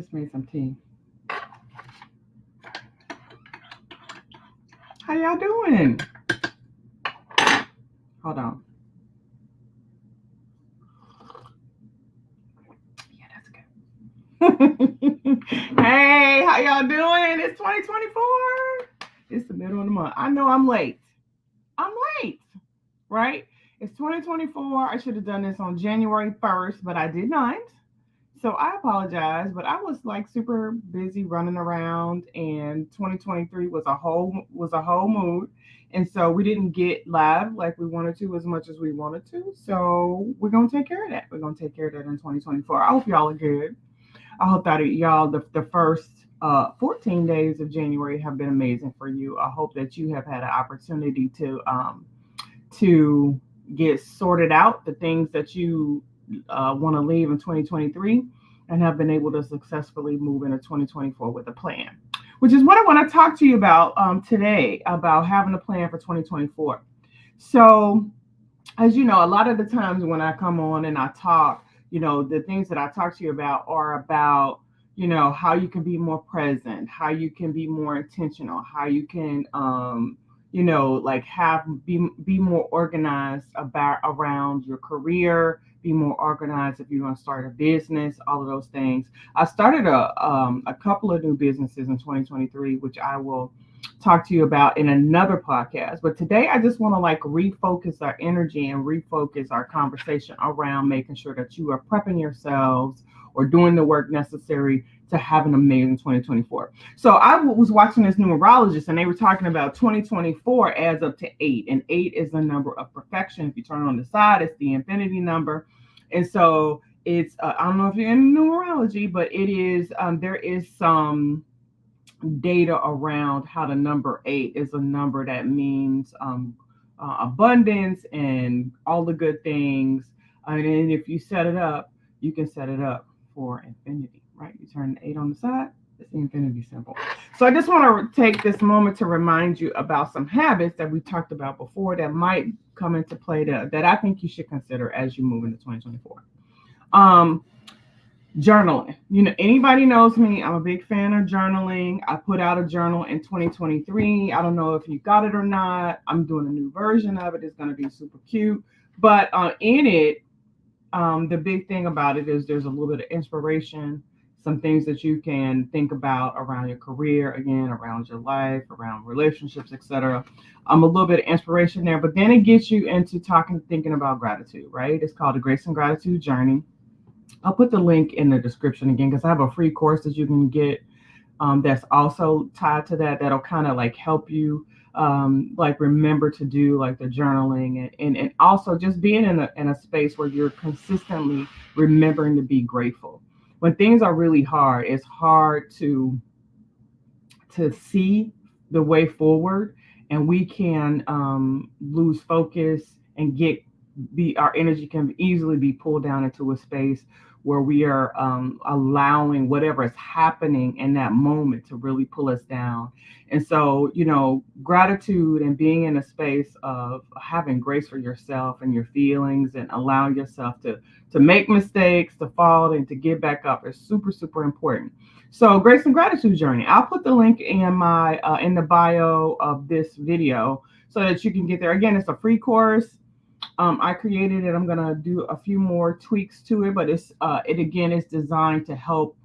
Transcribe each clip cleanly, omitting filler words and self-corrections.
just made some tea. How y'all doing? Hold on. Yeah, that's good. Hey, how y'all doing? It's 2024. It's the middle of the month. I know I'm late. I'm late, right? It's 2024. I should have done this on January 1st, but I did not. So I apologize, but I was like super busy running around, and 2023 was a whole mood, and so we didn't get live like we wanted to as much as we wanted to. So we're gonna take care of that. We're gonna take care of that in 2024. I hope y'all are good. I hope that y'all the first 14 days of January have been amazing for you. I hope that you have had an opportunity to get sorted out the things that you want to leave in 2023 and have been able to successfully move into 2024 with a plan, which is what I want to talk to you about today, about having a plan for 2024. So, as you know, a lot of the times when I come on and I talk, the things that I talk to you about are about, how you can be more present, how you can be more intentional, how you can, like be more organized about around your career, be more organized if you want to start a business, all of those things. I started a couple of new businesses in 2023, which I will talk to you about in another podcast. But today I just want to like refocus our energy and refocus our conversation around making sure that you are prepping yourselves or doing the work necessary to have an amazing 2024. So I was watching this numerologist and they were talking about 2024 adds up to 8, and 8 is the number of perfection. If you turn it on the side, it's the infinity number. And so it's I don't know if you're in numerology, but it is there is some data around how the number 8 is a number that means abundance and all the good things. And then if you set it up, you can set it up for infinity, right? You turn the 8 on the side, it's the infinity symbol. So I just want to take this moment to remind you about some habits that we talked about before that might come into play that I think you should consider as you move into 2024. Journaling. Anybody knows me, I'm a big fan of journaling. I put out a journal in 2023. I don't know if you got it or not. I'm doing a new version of it. It's going to be super cute. But in it, the big thing about it is there's a little bit of inspiration, some things that you can think about around your career, again, around your life, around relationships, etc. A little bit of inspiration there, but then it gets you into thinking about gratitude, right? It's called the Grace and Gratitude Journey. I'll put the link in the description again because I have a free course that you can get that's also tied to that. That'll kind of like help you like remember to do like the journaling and also just being in a space where you're consistently remembering to be grateful. When things are really hard, it's hard to see the way forward, and we can lose focus and our energy can easily be pulled down into a space where we are allowing whatever is happening in that moment to really pull us down. And so, gratitude and being in a space of having grace for yourself and your feelings and allowing yourself to make mistakes, to fall and to get back up is super, super important. So Grace and Gratitude Journey, I'll put the link in my in the bio of this video so that you can get there. Again, it's a free course. I created it. I'm gonna do a few more tweaks to it, but it again is designed to help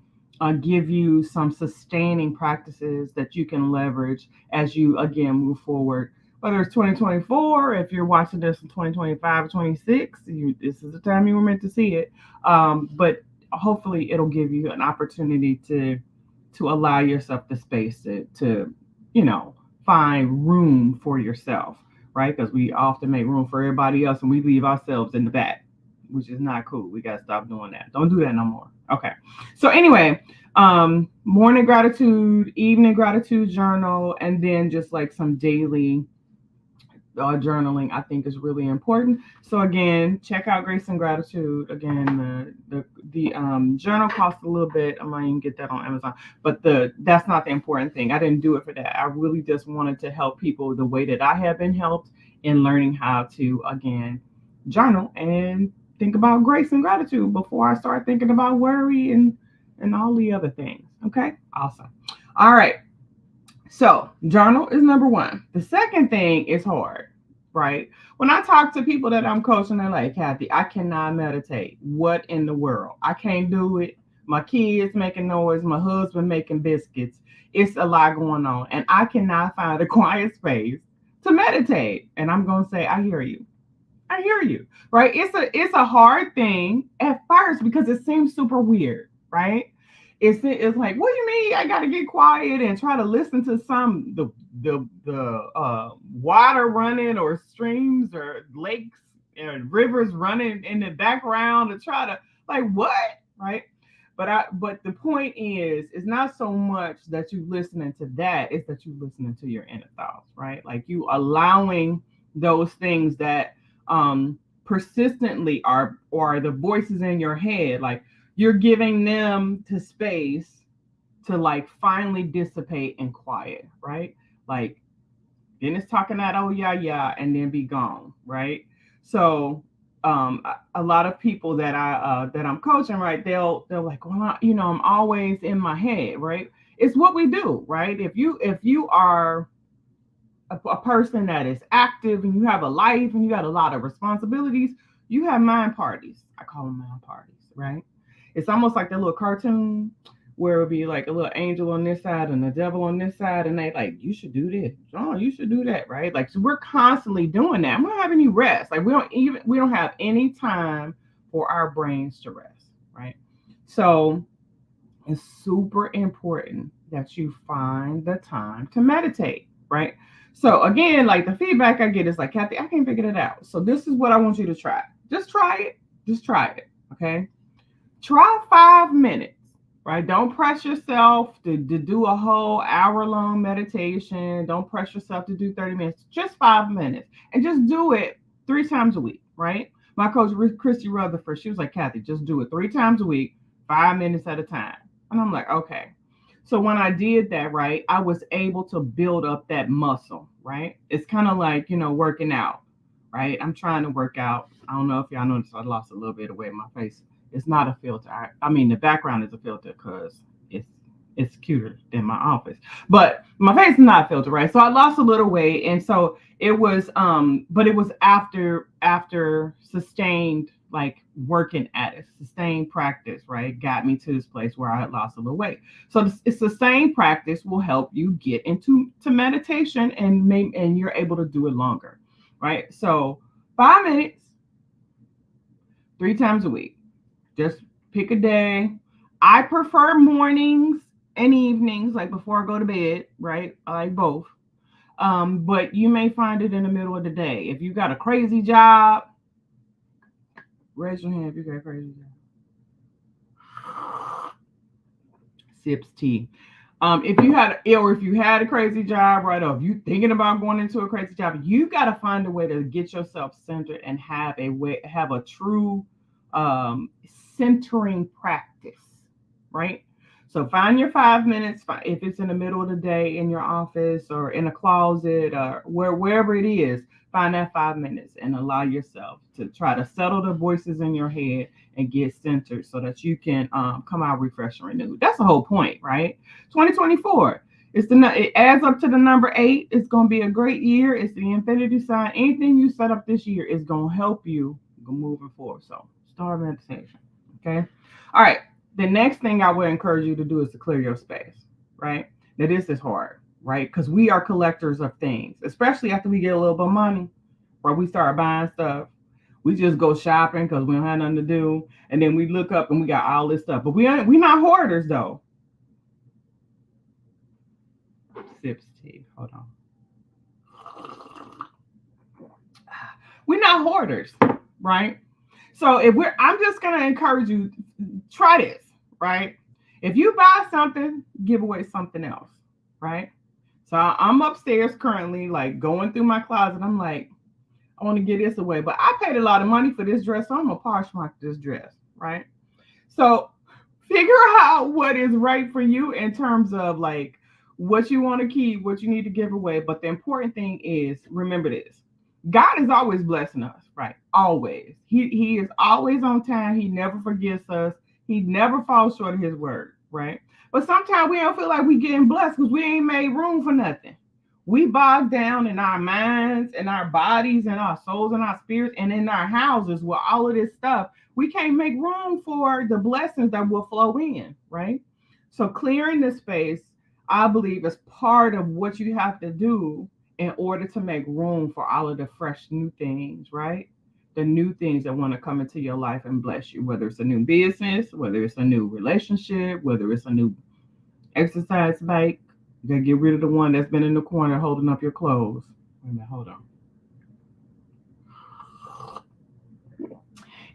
give you some sustaining practices that you can leverage as you again move forward. Whether it's 2024, if you're watching this in 2025 or 26, this is the time you were meant to see it. But hopefully, it'll give you an opportunity to allow yourself the space to find room for yourself, right? Because we often make room for everybody else and we leave ourselves in the back, which is not cool. We got to stop doing that. Don't do that no more. Okay. So anyway, morning gratitude, evening gratitude journal, and then just like some daily journaling I think is really important. So again, check out Grace and Gratitude. Again, the journal costs a little bit. I might even get that on Amazon, but that's not the important thing. I didn't do it for that. I really just wanted to help people the way that I have been helped in learning how to again journal and think about grace and gratitude before I start thinking about worry and and all the other things. Okay, awesome. All right. So, journal is number one. The second thing is hard, right? When I talk to people that I'm coaching, they're like, Kathy, I cannot meditate. What in the world? I can't do it. My kids making noise, my husband making biscuits. It's a lot going on, and I cannot find a quiet space to meditate. And I'm going to say, I hear you. I hear you, right? It's a hard thing at first because it seems super weird, right? It's like, what do you mean? I got to get quiet and try to listen to the water running or streams or lakes and rivers running in the background to try to like what, right? But the point is, it's not so much that you listening to that, it's that you listening to your inner thoughts, right? Like you allowing those things that persistently are or the voices in your head, like you're giving them to space to like finally dissipate and quiet, right? Like then it's talking that oh yeah and then be gone, right? So a lot of people that I'm coaching, right, they'll like, well, I'm always in my head, right? It's what we do, right? If you are a person that is active and you have a life and you got a lot of responsibilities, you have mind parties. I call them mind parties, right? It's almost like that little cartoon where it would be like a little angel on this side and the devil on this side, and they like, you should do this, John, you should do that, right? Like, so we're constantly doing that. We don't have any rest. Like, we don't have any time for our brains to rest, right? So it's super important that you find the time to meditate, right? So again, like the feedback I get is like, Kathy, I can't figure it out. So this is what I want you to try. Just try it. Just try it. Okay. Try 5 minutes, right? Don't press yourself to do a whole hour-long meditation. Don't press yourself to do 30 minutes. Just 5 minutes. And just do it 3 times a week, right? My coach, Christy Rutherford, she was like, Kathy, just do it 3 times a week, 5 minutes at a time. And I'm like, okay. So when I did that, right, I was able to build up that muscle, right? It's kind of like, working out, right? I'm trying to work out. I don't know if y'all noticed I lost a little bit of weight in my face. It's not a filter. I mean, the background is a filter because it's cuter than my office. But my face is not a filter, right? So I lost a little weight. And so it was, but it was after sustained like working at it, sustained practice, right? Got me to this place where I had lost a little weight. So it's sustained practice will help you get into meditation and you're able to do it longer, right? So 5 minutes, 3 times a week. Just pick a day. I prefer mornings and evenings, like before I go to bed, right? I like both. But you may find it in the middle of the day. If you got a crazy job, raise your hand if you got a crazy job. Sips tea. If you had a crazy job, right, or if you thinking about going into a crazy job, you got to find a way to get yourself centered and have a true centering practice, right? So find your 5 minutes. If it's in the middle of the day in your office or in a closet or wherever it is, find that 5 minutes and allow yourself to try to settle the voices in your head and get centered so that you can come out refreshed and renewed. That's the whole point, right? 2024. It adds up to the number 8. It's going to be a great year. It's the infinity sign. Anything you set up this year is going to help you moving forward. So start meditation. Okay. All right. The next thing I would encourage you to do is to clear your space, right? Now, this is hard, right? Because we are collectors of things, especially after we get a little bit of money, where we start buying stuff. We just go shopping because we don't have nothing to do. And then we look up and we got all this stuff. But we're not hoarders, though. Sips tea. Hold on. We're not hoarders, right? So I'm just going to encourage you, try this, right? If you buy something, give away something else, right? So I'm upstairs currently, like going through my closet. I'm like, I want to get this away, but I paid a lot of money for this dress, so I'm going to Poshmark this dress, right? So figure out what is right for you in terms of like what you want to keep, what you need to give away. But the important thing is, remember this. God is always blessing us, right? Always. He is always on time. He never forgets us. He never falls short of his word. right? But sometimes we don't feel like we getting blessed because we ain't made room for nothing. We bog down in our minds and our bodies and our souls and our spirits and in our houses with all of this stuff. We can't make room for the blessings that will flow in, right? So clearing the space, I believe, is part of what you have to do in order to make room for all of the fresh new things, right? The new things that want to come into your life and bless you, whether it's a new business, whether it's a new relationship, whether it's a new exercise bike. You gotta get rid of the one that's been in the corner holding up your clothes. Wait a minute, hold on.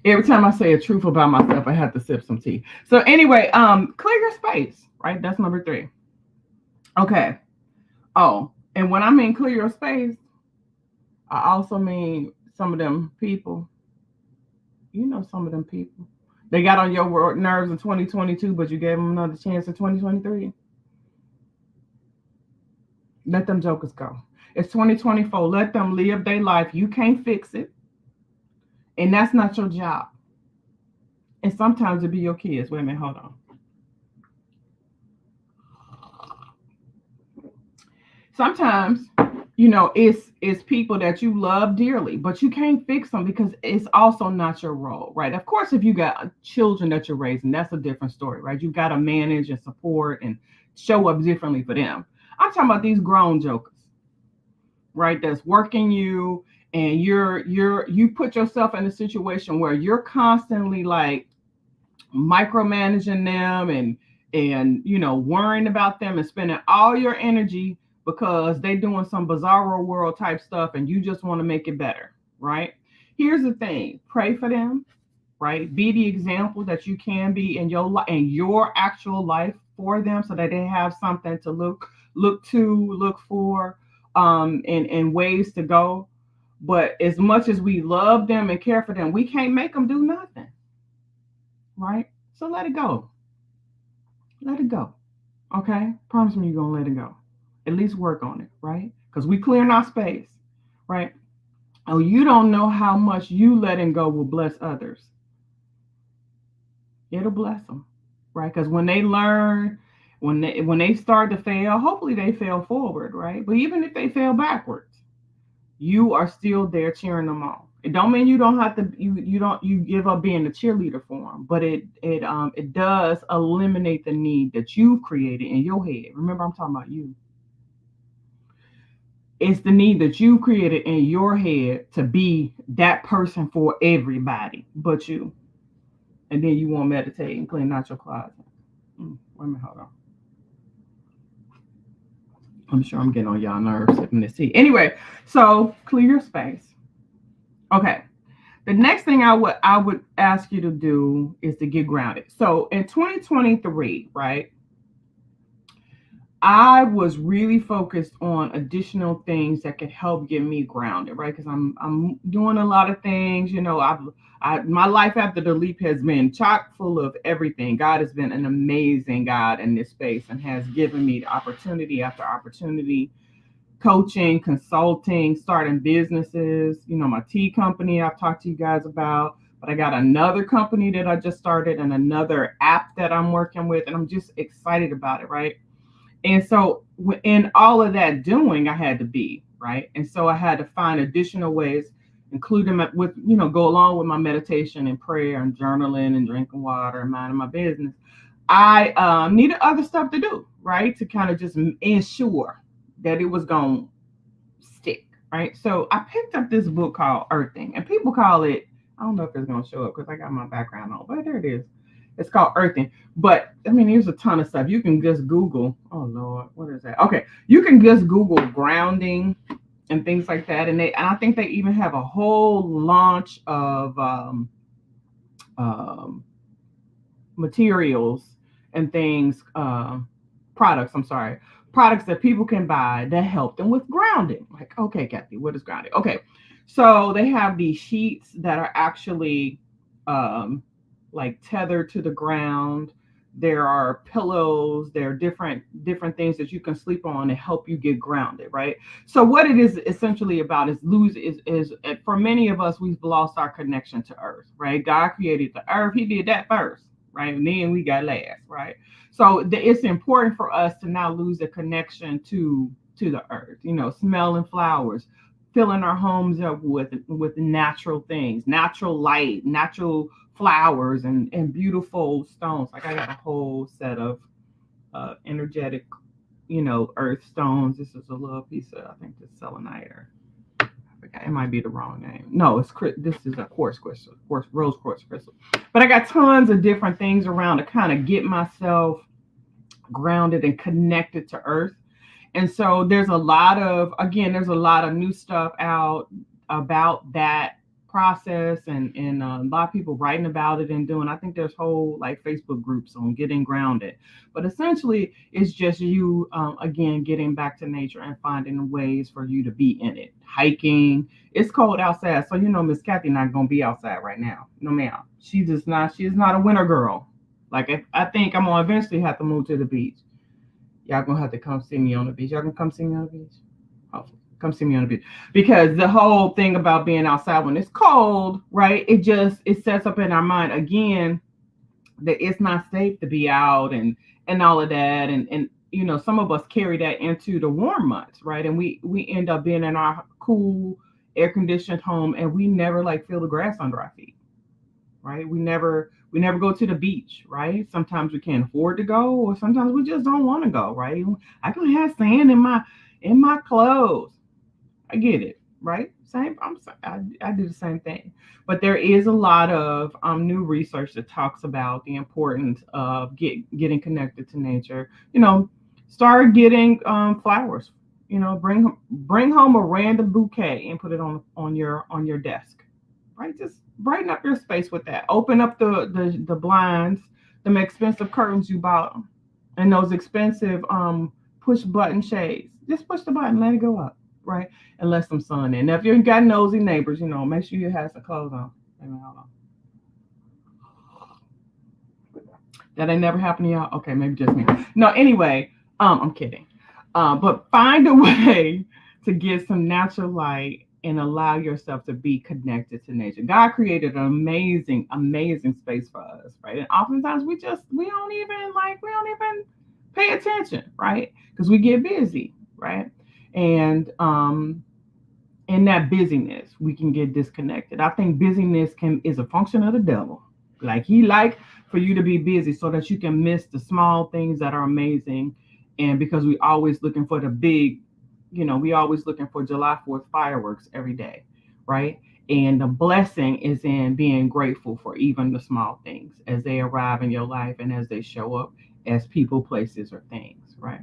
Every time I say a truth about myself, I have to sip some tea. So anyway, clear your space, right? That's number 3. Okay. Oh, and when I mean clear your space, I also mean some of them people. You know, some of them people. They got on your nerves in 2022, but you gave them another chance in 2023. Let them jokers go. It's 2024. Let them live their life. You can't fix it. And that's not your job. And sometimes it be your kids. Wait a minute, hold on. Sometimes, it's people that you love dearly, but you can't fix them because it's also not your role, right? Of course, if you got children that you're raising, that's a different story, right? You've got to manage and support and show up differently for them. I'm talking about these grown jokers, right? That's working you, and you put yourself in a situation where you're constantly like micromanaging them and worrying about them and spending all your energy because they doing some bizarro world type stuff and you just want to make it better, right? Here's the thing: pray for them, right? Be the example that you can be in your actual life for them, so that they have something to look for, and ways to go. But as much as we love them and care for them, we can't make them do nothing, right? So let it go. Let it go. Okay? Promise me you're gonna let it go. At least work on it, right? Because we clearing our space, right? Oh, you don't know how much you letting go will bless others. It'll bless them, right? Because when they learn, when they start to fail, hopefully they fail forward, right? But even if they fail backwards, you are still there cheering them on. It don't mean you don't have to you give up being a cheerleader for them, but it does eliminate the need that you've created in your head. Remember, I'm talking about you. It's the need that you created in your head to be that person for everybody but you. And then you won't meditate and clean out your closet. Wait a minute, hold on. I'm sure I'm getting on y'all nerves sipping this tea. Anyway, so clear your space. Okay. The next thing I would ask you to do is to get grounded. So in 2023, right, I was really focused on additional things that could help get me grounded, right? Because I'm doing a lot of things. My life after the leap has been chock full of everything. God has been an amazing God in this space and has given me the opportunity after opportunity, coaching, consulting, starting businesses. My tea company I've talked to you guys about, but I got another company that I just started and another app that I'm working with, and I'm just excited about it, right? And so in all of that doing, I had to be, right? And so I had to find additional ways, including with, go along with my meditation and prayer and journaling and drinking water and minding my business. I needed other stuff to do, right? To kind of just ensure that it was going to stick, right? So I picked up this book called Earthing, and people call it, I don't know if it's going to show up because I got my background on, but there it is. It's called Earthing. But I mean, there's a ton of stuff. You can just Google. Oh Lord, what is that? Okay. You can just Google grounding and things like that. And I think they even have a whole launch of materials and things, products, I'm sorry, products that people can buy that help them with grounding. Like, okay, Kathy, what is grounding? Okay. So they have these sheets that are actually like tethered to the ground. There are pillows. There are different things that you can sleep on to help you get grounded, right? So what it is essentially about is for many of us, we've lost our connection to Earth, right? God created the Earth. He did that first, right? And then we got last, right? So it's important for us to not lose the connection to the earth. Smelling flowers, filling our homes up with natural things, natural light, natural flowers, and beautiful stones. Like I got a whole set of energetic, earth stones. This is a little piece of, I think, this selenite, or it might be the wrong name. No, this is a quartz crystal, rose quartz crystal. But I got tons of different things around to kind of get myself grounded and connected to earth. And so there's a lot of, again, there's a lot of new stuff out about that process, and a lot of people writing about it and doing. I think there's whole like Facebook groups on getting grounded. But essentially, it's just you, again, getting back to nature and finding ways for you to be in it. Hiking. It's cold outside, so Miss Kathy not gonna be outside right now. No, ma'am. She is not a winter girl. Like, I think I'm gonna eventually have to move to the beach. Y'all gonna have to come see me on the beach. Y'all gonna come see me on the beach? Hopefully. Come see me on the beach. Because the whole thing about being outside when it's cold, right? It sets up in our mind again that it's not safe to be out and all of that. And some of us carry that into the warm months, right? And we end up being in our cool, air conditioned home, and we never like feel the grass under our feet. Right? We never go to the beach, right? Sometimes we can't afford to go, or sometimes we just don't want to go, right? I can have sand in my clothes. I get it, right? Same. I do the same thing, but there is a lot of new research that talks about the importance of getting connected to nature. Start getting flowers. Bring home a random bouquet and put it on your desk, right? Just brighten up your space with that. Open up the blinds, them expensive curtains you bought, and those expensive push button shades. Just push the button, let it go up, right? And let some sun in. Now, if you've got nosy neighbors, make sure you have some clothes on. That ain't never happened to y'all? Okay, maybe just me. No, anyway, I'm kidding. But find a way to get some natural light and allow yourself to be connected to nature. God created an amazing, amazing space for us, right? And oftentimes we don't even pay attention, right? Because we get busy, right? And in that busyness, we can get disconnected. I think busyness is a function of the devil. Like, he like for you to be busy so that you can miss the small things that are amazing. And because we always looking for the big, we always looking for July 4th fireworks every day, right? And the blessing is in being grateful for even the small things as they arrive in your life and as they show up as people, places, or things, right?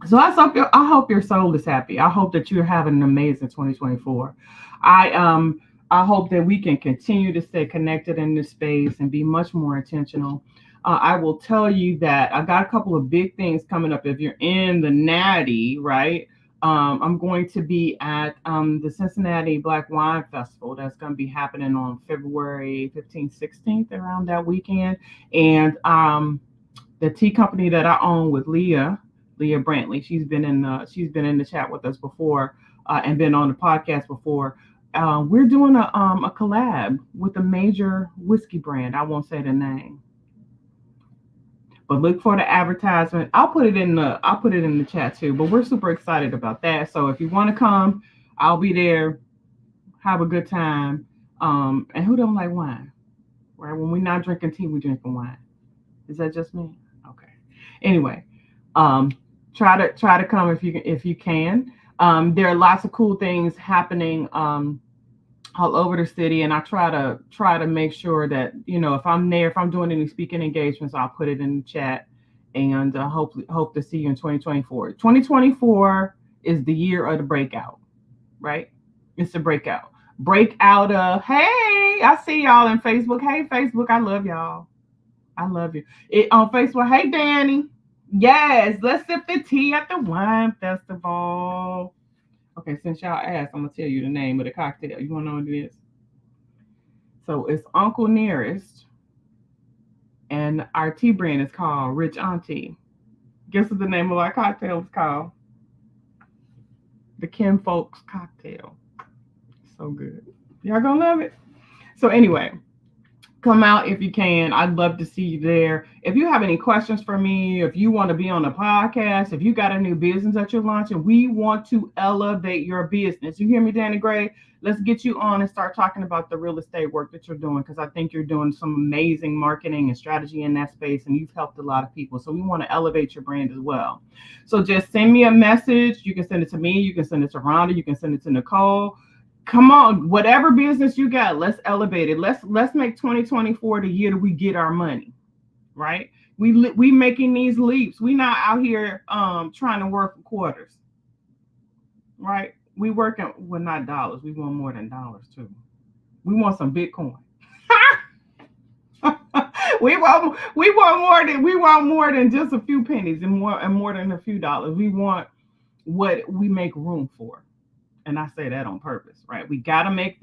So I hope your soul is happy. I hope that you're having an amazing 2024. I hope that we can continue to stay connected in this space and be much more intentional. I will tell you that I got a couple of big things coming up. If you're in the Natty, right? I'm going to be at the Cincinnati Black Wine Festival. That's going to be happening on February 15th, 16th, around that weekend. And the tea company that I own with Leah Brantley, she's been in the chat with us before, and been on the podcast before. We're doing a collab with a major whiskey brand. I won't say the name, but look for the advertisement. I'll put it in the chat too. But we're super excited about that. So if you want to come, I'll be there. Have a good time. And who don't like wine? Right? When we're not drinking tea, we're drinking wine. Is that just me? Okay. Anyway, try to come if you can. There are lots of cool things happening all over the city, and I try to make sure that if I'm there, if I'm doing any speaking engagements, I'll put it in the chat, and hope to see you in 2024. 2024 is the year of the breakout, right? It's the breakout of, hey, I see y'all in Facebook. Hey, Facebook, I love y'all. I love you. On Facebook, hey, Danny. Yes, let's sip the tea at the wine festival. Okay, since y'all asked, I'm gonna tell you the name of the cocktail. You wanna know what it is? So it's Uncle Nearest, and our tea brand is called Rich Auntie. Guess what the name of our cocktail is called? The Kim Folks Cocktail. So good. Y'all gonna love it. So anyway, Come out if you can. I'd love to see you there. If you have any questions for me, if you want to be on the podcast, if you got a new business that you're launching, we want to elevate your business. You hear me, Danny Gray? Let's get you on and start talking about the real estate work that you're doing, because I think you're doing some amazing marketing and strategy in that space, and you've helped a lot of people. So we want to elevate your brand as well. So just send me a message. You can send it to me. You can send it to Rhonda. You can send it to Nicole. Come on, whatever business you got, let's elevate it. Let's make 2024 the year that we get our money, right? We making these leaps. We not out here trying to work for quarters, right? We working, well, not dollars. We want more than dollars too. We want some Bitcoin. We want more than just a few pennies, and more than a few dollars. We want what we make room for. And I say that on purpose, right? We got to make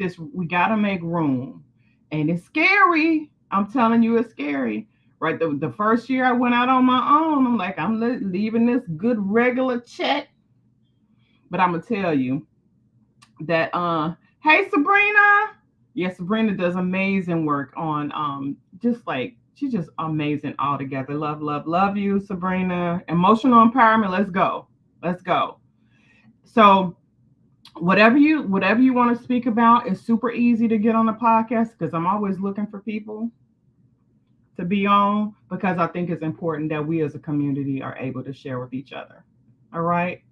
room. And it's scary. I'm telling you, it's scary, right? The first year I went out on my own, I'm like, I'm leaving this good regular check. But I'm going to tell you that, hey, Sabrina. Yeah, Sabrina does amazing work on, she's just amazing altogether. Love, love, love you, Sabrina. Emotional empowerment. Let's go. Let's go. So, whatever you want to speak about, is super easy to get on the podcast, because I'm always looking for people to be on, because I think it's important that we as a community are able to share with each other. All right.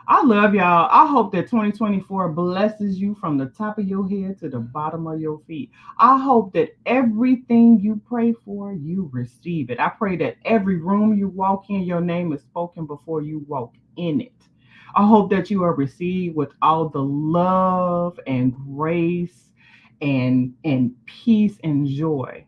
I love y'all. I hope that 2024 blesses you from the top of your head to the bottom of your feet. I hope that everything you pray for, you receive it. I pray that every room you walk in, your name is spoken before you walk in it. I hope that you are received with all the love and grace and peace and joy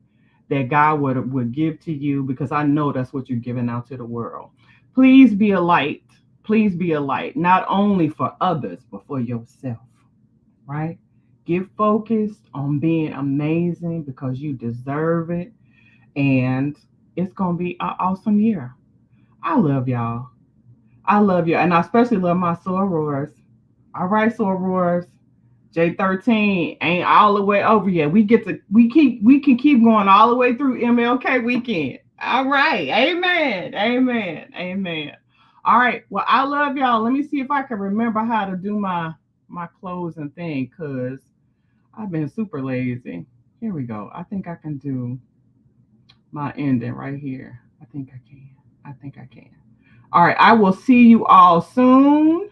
that God would give to you, because I know that's what you're giving out to the world. Please be a light. Please be a light, not only for others, but for yourself, right? Get focused on being amazing, because you deserve it. And it's going to be an awesome year. I love y'all. I love you. And I especially love my sorors. All right, sorors. J13 ain't all the way over yet. We can keep going all the way through MLK weekend. All right. Amen. Amen. Amen. All right. Well, I love y'all. Let me see if I can remember how to do my closing thing, because I've been super lazy. Here we go. I think I can do my ending right here. I think I can. All right. I will see you all soon.